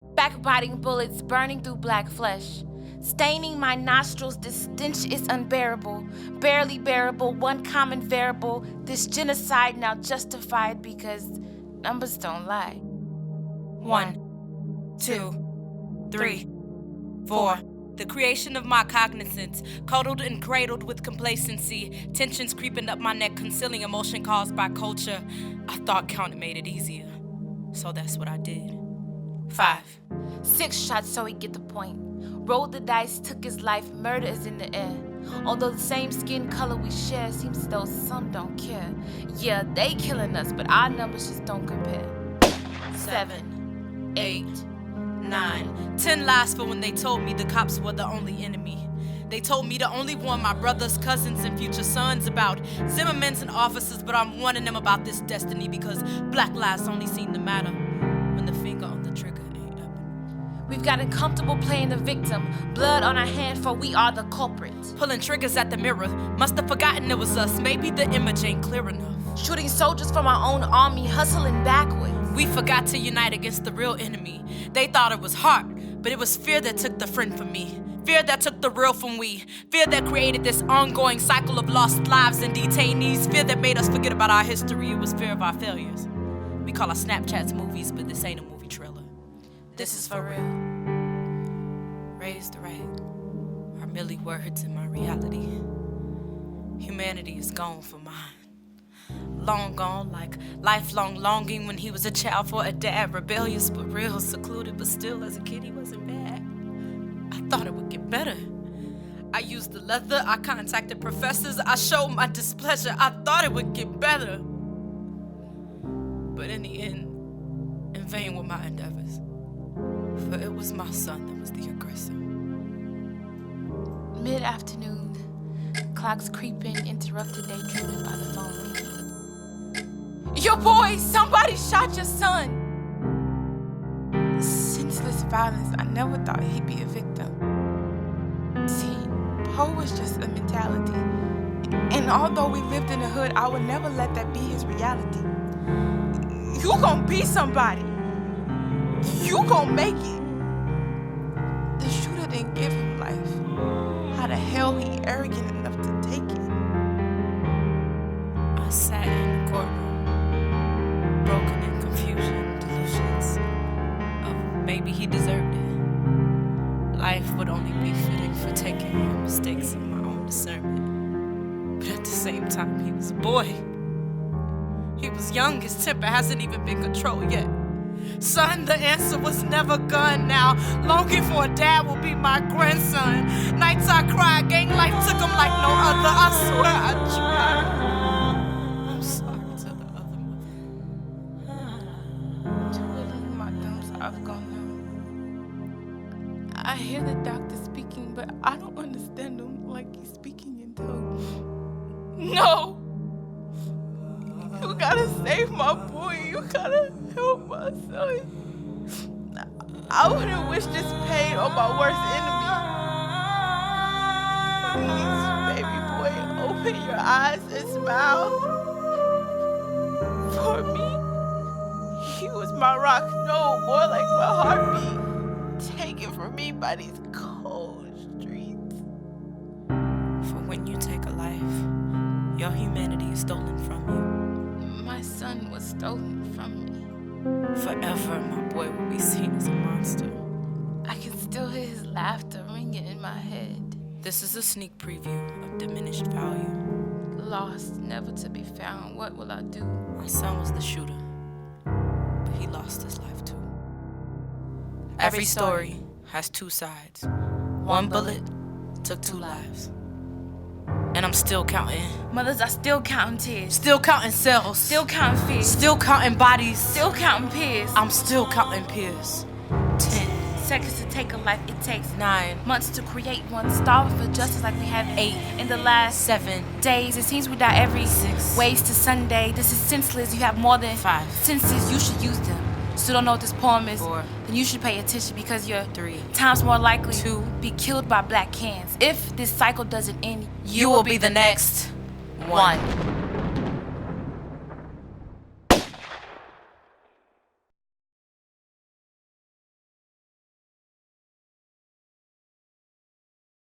Backbiting bullets burning through black flesh. Staining my nostrils, this stench is unbearable. Barely bearable, one common variable. This genocide now justified because numbers don't lie. 1, 2, 3, 4. The creation of my cognizance, cuddled and cradled with complacency, tensions creeping up my neck, concealing emotion caused by culture. I thought counting made it easier, so that's what I did. 5. 6 shots so he get the point. Rolled the dice, took his life, murder is in the air. Although the same skin color we share, seems as though some don't care. Yeah, they killing us, but our numbers just don't compare. 7, 8, 9, 10 lies for when they told me the cops were the only enemy. They told me to only warn my brothers, cousins, and future sons about Zimmermans and officers, but I'm warning them about this destiny because black lives only seem to matter when the finger on the trigger ain't up. We've gotten comfortable playing the victim, blood on our hand for we are the culprit. Pulling triggers at the mirror, must have forgotten it was us, maybe the image ain't clear enough. Shooting soldiers from our own army, hustling backwards. We forgot to unite against the real enemy. They thought it was heart, but it was fear that took the friend from me. Fear that took the real from we. Fear that created this ongoing cycle of lost lives and detainees. Fear that made us forget about our history. It was fear of our failures. We call our Snapchats movies, but this ain't a movie trailer. This is for real. Raised right are merely words in my reality. Humanity is gone for mine. Long gone, like lifelong longing when he was a child for a dad. Rebellious but real, secluded but still as a kid he wasn't bad. I thought it would get better. I used the leather, I contacted professors, I showed my displeasure. I thought it would get better. But in the end, in vain were my endeavors. For it was my son that was the aggressor. Mid-afternoon, clocks creeping, interrupted daydreaming by the phone ringing. Your boy, somebody shot your son. Senseless violence, I never thought he'd be a victim. See, Poe was just a mentality. And although we lived in the hood, I would never let that be his reality. You gon' be somebody. You gon' make it. The shooter didn't give him life. How the hell he arrogant enough to take it? I sat in the courtroom, broken in confusion, delusions of maybe he deserved it. Life would only be fitting for taking my mistakes in my own discernment. But at the same time, he was a boy. He was young, his temper hasn't even been controlled yet. Son, the answer was never gun now. Longing for a dad will be my grandson. Nights I cried, gang life took him like no other. I swear I tried. I'm sorry to the other mother. Twiddling my thumbs, I've gone numb. I hear the doctor speaking, but I don't understand him like he's speaking in tongues. No! You gotta save my boy. You gotta help my son. I wouldn't wish this pain on my worst enemy. Please, baby boy, open your eyes and smile. For me, he was my rock, no more like my heartbeat. Taken from me by these cold streets. For when you take a life, your humanity is stolen from you. My son was stolen from me. Forever, my boy will be seen as a monster. I can still hear his laughter ringing in my head. This is a sneak preview of diminished value. Lost, never to be found. What will I do? My son was the shooter, but he lost his life too. Every story has two sides. One bullet took 2 lives. And I'm still counting. Mothers are still counting tears. Still counting cells. Still counting fears. Still counting bodies. Still counting peers. I'm still counting peers. 10 seconds to take a life, it takes 9 months to create one. Starving for justice like we have 8 in the last 7 days. It seems we die every 6 ways to Sunday. This is senseless. You have more than 5 senses. You should use them. Still don't know what this poem is. 4 Then you should pay attention because you're 3 times more likely 2 to be killed by black cans. If this cycle doesn't end, You will be the next one.